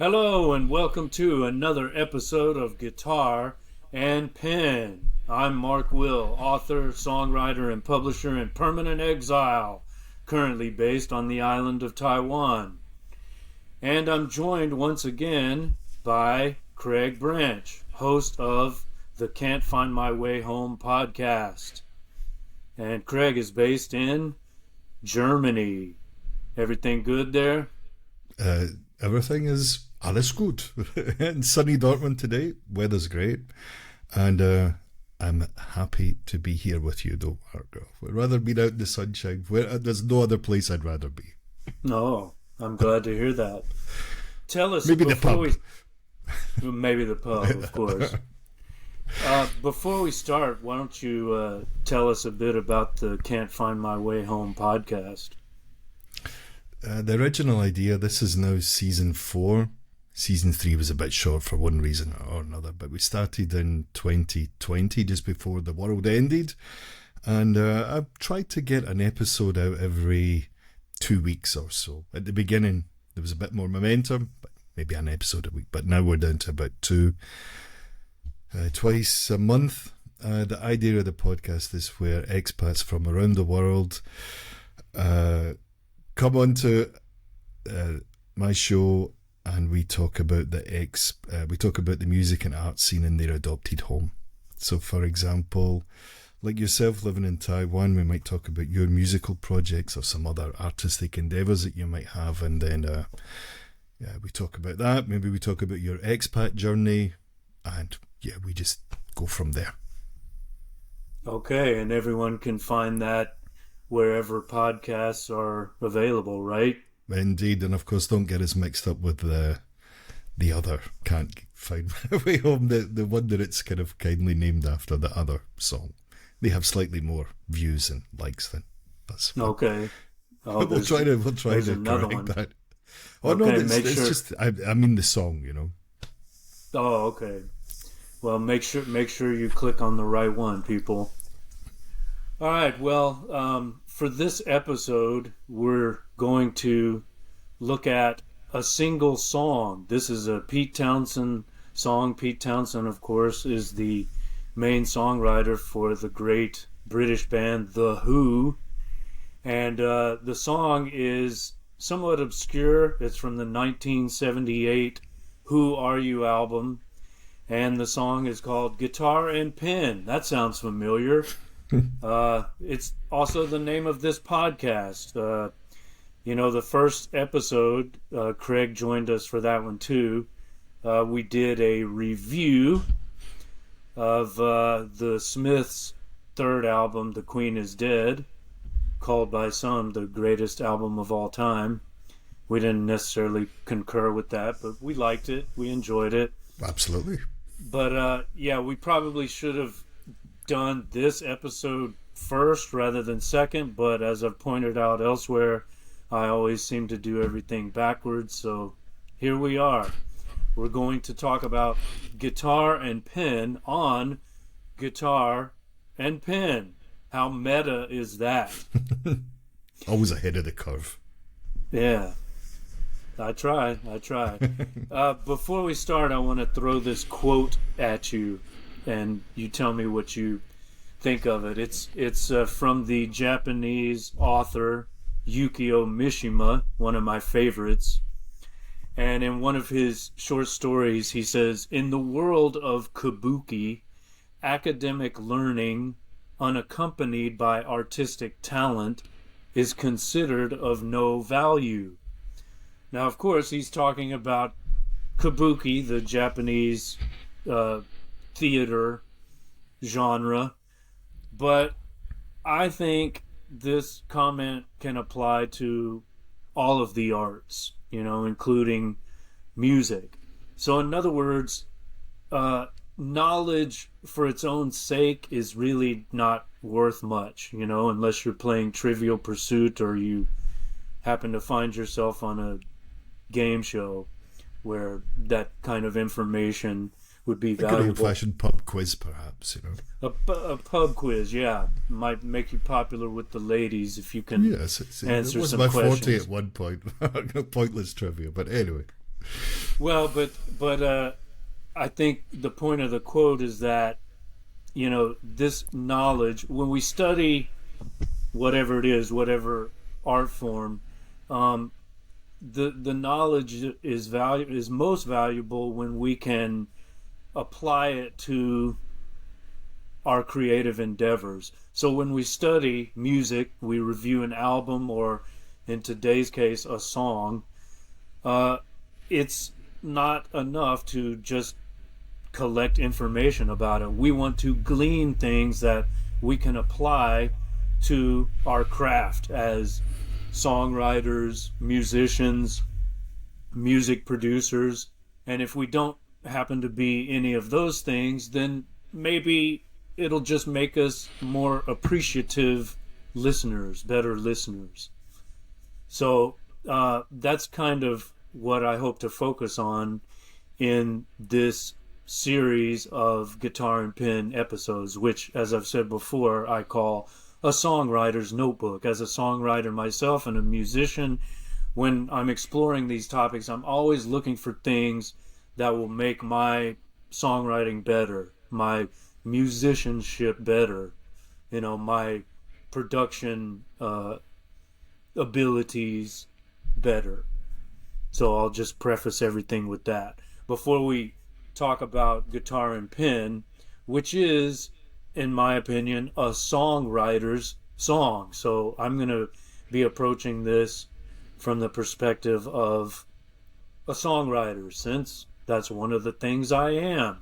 Hello and welcome to another episode of Guitar and Pen. I'm Mark Will, author, songwriter, and publisher in permanent exile, currently based on the island of Taiwan. And I'm joined once again by Craig Branch, host of the Can't Find My Way Home podcast. And Craig is based in Germany. Everything good there? Everything is alles gut. In sunny Dortmund today, weather's great, and I'm happy to be here with you, though, Mark. I'd rather be out in the sunshine. There's no other place I'd rather be. No, I'm glad to hear that. Tell us maybe the pub. Maybe the pub, of course. Before we start, why don't you tell us a bit about the Can't Find My Way Home podcast? The original idea, this is now season 4. Season 3 was a bit short for one reason or another, but we started in 2020, just before the world ended, and I've tried to get an episode out every 2 weeks or so. At the beginning, there was a bit more momentum, but maybe an episode a week, but now we're down to about 2, twice a month. The idea of the podcast is where expats from around the world come on to my show, and we talk about the music and art scene in their adopted home. So, for example, like yourself living in Taiwan, we might talk about your musical projects or some other artistic endeavours that you might have, and then we talk about that. Maybe we talk about your expat journey, and we just go from there. Okay, and everyone can find that wherever podcasts are available, right? Indeed, and of course, don't get us mixed up with the other Can't Find My Way Home, the one that it's kind of kindly named after, the other song. They have slightly more views and likes than us. Okay. Oh, we'll try to correct that. Oh okay, no, it's just I mean the song, you know. Oh, okay. Well, make sure you click on the right one, people. All right, well, for this episode, we're going to look at a single song. This is a Pete Townshend song. Pete Townshend, of course, is the main songwriter for the great British band The Who. And the song is somewhat obscure. It's from the 1978 Who Are You album. And the song is called Guitar and Pen. That sounds familiar. It's also the name of this podcast. The first episode, Craig joined us for that one too. We did a review of the Smiths' third album, The Queen is Dead, called by some the greatest album of all time. We didn't necessarily concur with that, but we liked it. We enjoyed it. Absolutely. But we probably should have done this episode first rather than second, but as I've pointed out elsewhere, I always seem to do everything backwards, so here we are. We're going to talk about Guitar and Pen on Guitar and Pen. How meta is that? Always ahead of the curve. Yeah. I try. Before we start, I want to throw this quote at you, and you tell me what you think of it. It's from the Japanese author Yukio Mishima, one of my favorites. And in one of his short stories, he says, "In the world of kabuki, academic learning unaccompanied by artistic talent is considered of no value." Now, of course, he's talking about kabuki, the Japanese theater genre, but I think this comment can apply to all of the arts, including music. So in other words, knowledge for its own sake is really not worth much, unless you're playing Trivial Pursuit or you happen to find yourself on a game show where that kind of information would be valuable. Like an old-fashioned pub quiz, perhaps, A pub quiz, yeah, might make you popular with the ladies if you can answer some questions. It was my forte at one point. Pointless trivia, but anyway. Well, but I think the point of the quote is that this knowledge, when we study whatever it is, whatever art form, um, the knowledge is most valuable when we can apply it to our creative endeavors. So when we study music, we review an album, or in today's case, a song. Uh, it's not enough to just collect information about it. We want to glean things that we can apply to our craft as songwriters, musicians, music producers. And if we don't happen to be any of those things, then maybe it'll just make us more appreciative listeners, better listeners. So that's kind of what I hope to focus on in this series of Guitar and Pen episodes, which, as I've said before, I call a songwriter's notebook. As a songwriter myself and a musician, when I'm exploring these topics, I'm always looking for things that will make my songwriting better, my musicianship better, my production abilities better. So I'll just preface everything with that. Before we talk about Guitar and Pen, which is, in my opinion, a songwriter's song. So I'm going to be approaching this from the perspective of a songwriter, since that's one of the things I am.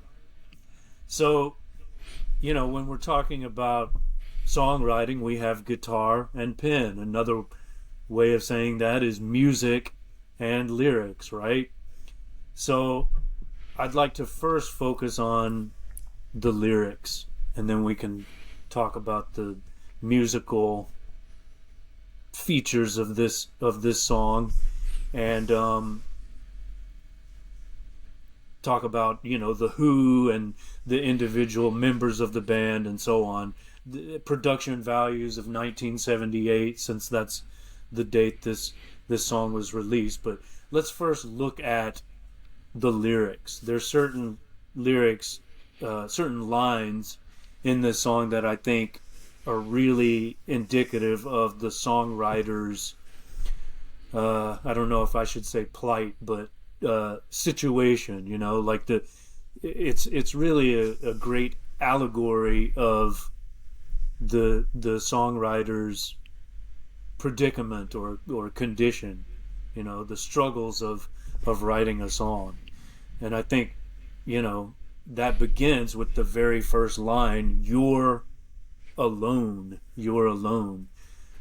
So, when we're talking about songwriting, we have guitar and pen. Another way of saying that is music and lyrics, right? So I'd like to first focus on the lyrics, and then we can talk about the musical features of this song, and talk about the Who and the individual members of the band and so on. The production values of 1978, since that's the date this song was released. But let's first look at the lyrics. There's certain lyrics, certain lines in this song that I think are really indicative of the songwriter's, I don't know if I should say plight, but situation. Like it's really a great allegory of the songwriter's predicament or condition, the struggles of writing a song. And I think that begins with the very first line: you're alone.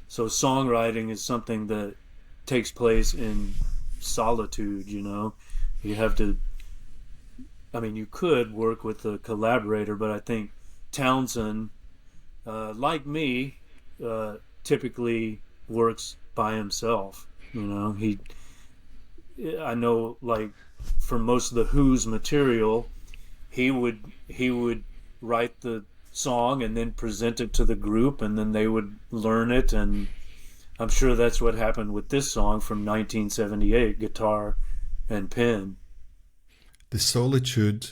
So songwriting is something that takes place in solitude. You have to, you could work with a collaborator, but I think Townshend, like me, typically works by himself. I know, like, for most of the Who's material, he would write the song and then present it to the group, and then they would learn it. And I'm sure that's what happened with this song from 1978, Guitar and Pen. The solitude,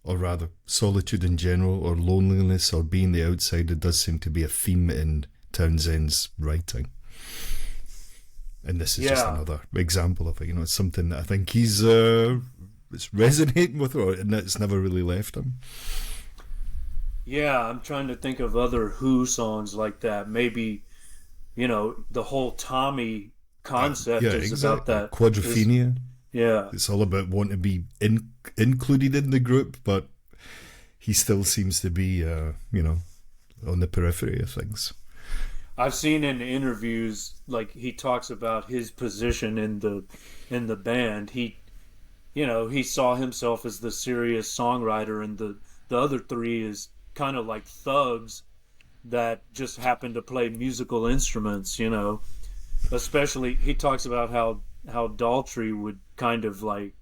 or rather solitude in general, or loneliness, or being the outsider, does seem to be a theme in Townshend's writing. And this is just another example of it. It's something that I think he's it's resonating with, and it's never really left him. Yeah, I'm trying to think of other Who songs like that. Maybe, the whole Tommy concept is about that. Quadrophenia. Yeah. It's all about wanting to be included in the group, but he still seems to be, on the periphery of things. I've seen in interviews, like, he talks about his position in the band. He saw himself as the serious songwriter, and the other three is kind of like thugs that just happen to play musical instruments. Especially, he talks about how Daltrey would kind of like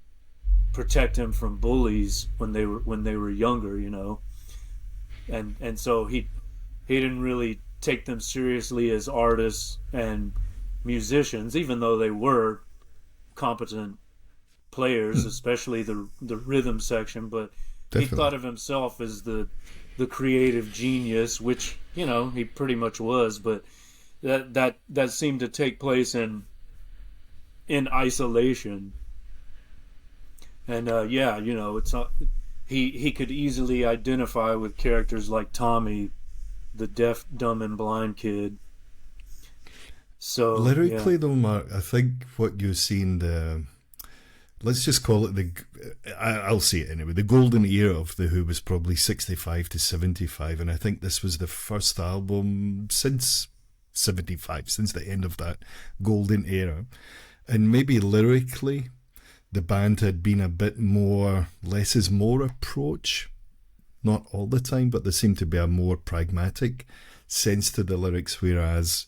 protect him from bullies when they were younger. And so he didn't really take them seriously as artists and musicians, even though they were competent players, especially the rhythm section, but he Definitely. thought of himself as the creative genius, which, you know, he pretty much was, but that seemed to take place in isolation. And yeah, you know, it's not, he could easily identify with characters like Tommy, the deaf, dumb, and blind kid. So yeah, Lyrically, though, Mark, I think what you're seeing the let's just call it I'll say it anyway. The golden era of the Who was probably 65 to 75, and I think this was the first album since 75, since the end of that golden era. And maybe lyrically, the band had been a bit more less is more approach. Not all the time, but there seemed to be a more pragmatic sense to the lyrics, whereas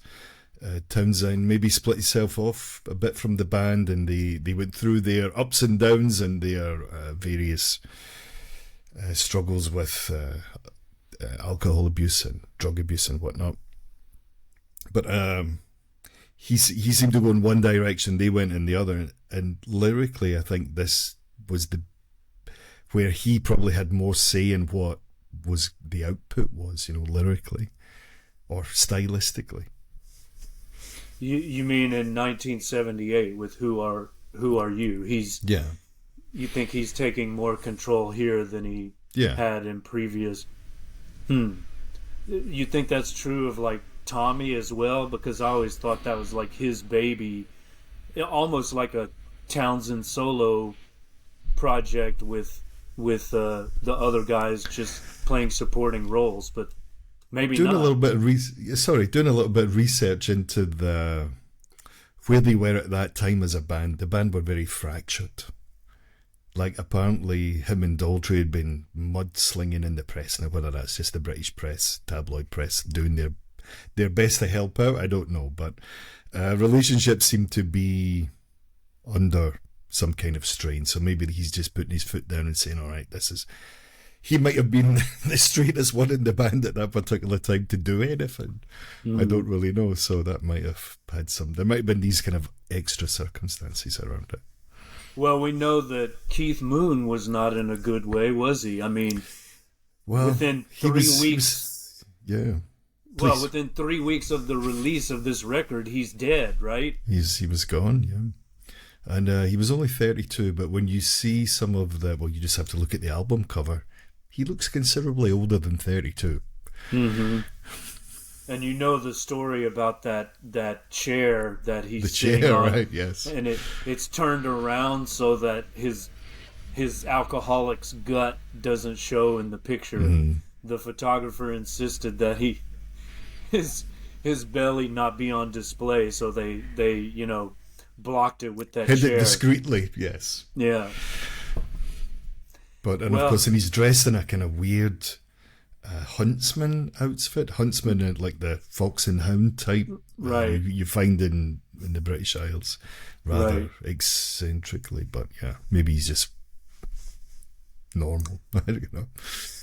Townsend maybe split himself off a bit from the band, and they went through their ups and downs and their various struggles with alcohol abuse and drug abuse and whatnot. But he seemed to go in one direction, they went in the other, and lyrically, I think this was where he probably had more say in what was the output was, you know, lyrically or stylistically. you mean in 1978 with Who Are You? Yeah. You think he's taking more control here than he Yeah. had in previous? You think that's true of like Tommy as well? Because I always thought that was like his baby, almost like a Townsend solo project with the other guys just playing supporting roles, but maybe doing not. a little bit of doing a little bit of research into where they were at that time as a band. The band were very fractured. Like, apparently him and Daltrey had been mudslinging in the press. Now, whether that's just the British press, tabloid press, doing their best to help out, I don't know. But relationships seem to be under some kind of strain. So maybe he's just putting his foot down and saying, all right, he might have been the straightest one in the band at that particular time to do anything. I don't really know. So that might have had there might have been these kind of extra circumstances around it. Well, we know that Keith Moon was not in a good way, was he? I mean, within 3 weeks. Yeah. Well, within 3 weeks of the release of this record, he's dead, right? He was gone, yeah. And he was only 32, but when you see some of you just have to look at the album cover. He looks considerably older than 32. Mm-hmm. And you know the story about that chair that he's sitting on, right? Yes. And it's turned around so that his alcoholic's gut doesn't show in the picture. Mm. The photographer insisted that his belly not be on display, so they blocked it with that Hid chair it discreetly, yes. Yeah. But of course, and he's dressed in a kind of weird huntsman outfit. Huntsman in like the fox and hound type, right? You find in the British Isles, rather eccentrically. But yeah, maybe he's just normal. I don't know.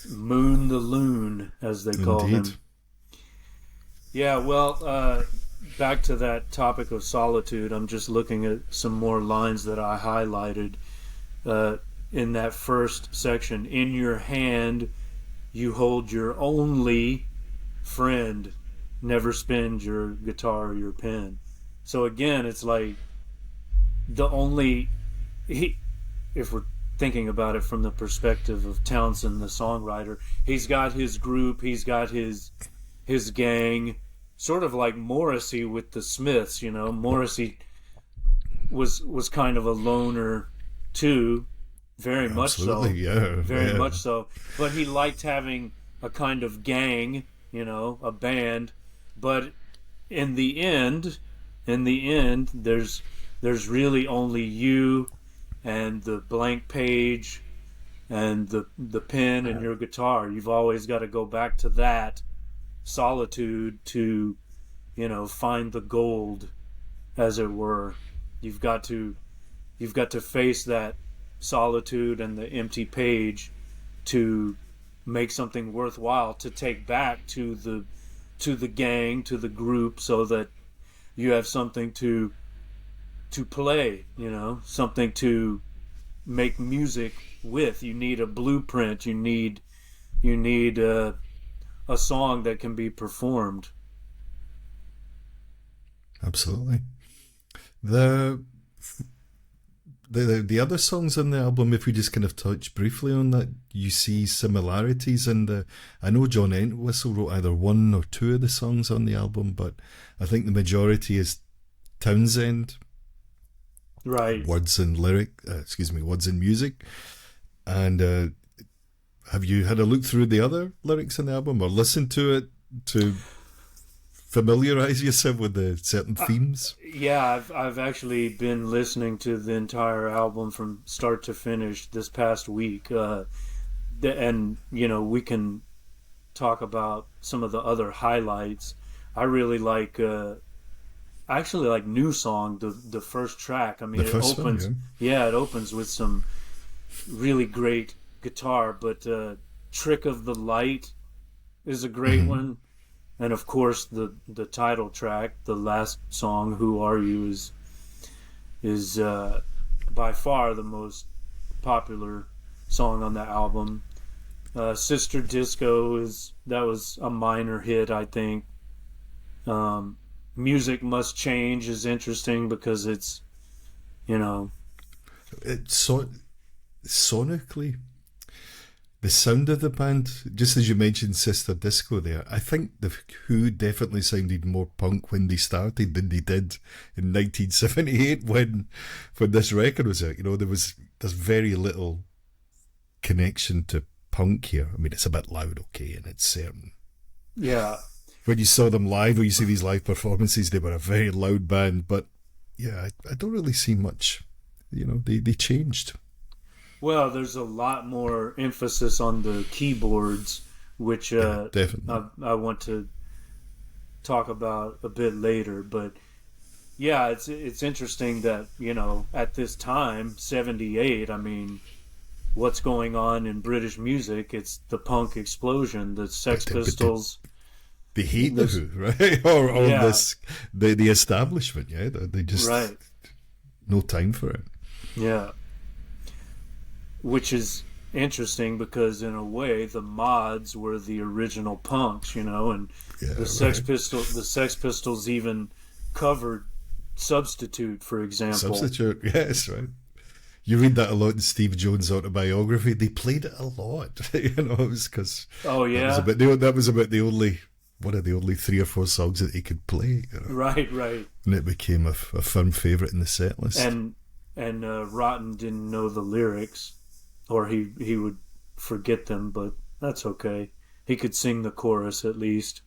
Moon the Loon, as they call him. Yeah. Well, back to that topic of solitude. I'm just looking at some more lines that I highlighted in that first section. In your hand, you hold your only friend. Never spend your guitar or your pen. So again, it's like if we're thinking about it from the perspective of Townshend, the songwriter, he's got his group, he's got his gang, sort of like Morrissey with the Smiths. You know, Morrissey was kind of a loner too. Very much so. Yeah. Very much so. But he liked having a kind of gang, a band. But in the end, there's really only you and the blank page and the pen and your guitar. You've always got to go back to that solitude to, find the gold, as it were. You've got to face that solitude and the empty page to make something worthwhile to take back to the gang, to the group, so that you have something to play, something to make music with. You need a blueprint. You need a song that can be performed. Absolutely. The the other songs on the album, if we just kind of touch briefly on that, you see similarities in the. I know John Entwistle wrote either one or two of the songs on the album, but I think the majority is Townshend. Right. Words and words and music. And have you had a look through the other lyrics in the album or listened to it to familiarize yourself with the certain themes? Yeah, I've actually been listening to the entire album from start to finish this past week, and we can talk about some of the other highlights. I really like. I actually like New Song, the first track. I mean, it opens. One, yeah. Yeah, it opens with some really great guitar, but Trick of the Light is a great one. And of course, the title track, the last song, "Who Are You," is by far the most popular song on the album. Sister Disco was a minor hit, I think. Music Must Change is interesting because it's sonically. The sound of the band, just as you mentioned Sister Disco there, I think the Who definitely sounded more punk when they started than they did in 1978 when this record was out. There's very little connection to punk here. I mean, it's a bit loud, okay, and it's certain. Yeah. When you saw them live, or you see these live performances, they were a very loud band, but yeah, I don't really see much. They changed. Well, there's a lot more emphasis on the keyboards, which definitely. I want to talk about a bit later. But yeah, it's interesting that at this time, '78. I mean, what's going on in British music? It's the punk explosion, the Sex Pistols. They hate the Who, right? or this the establishment. Yeah, they just right. No time for it. Yeah. Which is interesting because in a way the Mods were the original punks, and the Sex Pistols even covered Substitute, for example. Substitute, yes, right. You read that a lot in Steve Jones' autobiography. They played it a lot, it was because that was about the only one of the only 3 or 4 songs that he could play. Right, and it became a firm favorite in the set list. And Rotten didn't know the lyrics. Or he would forget them, but that's okay. He could sing the chorus at least.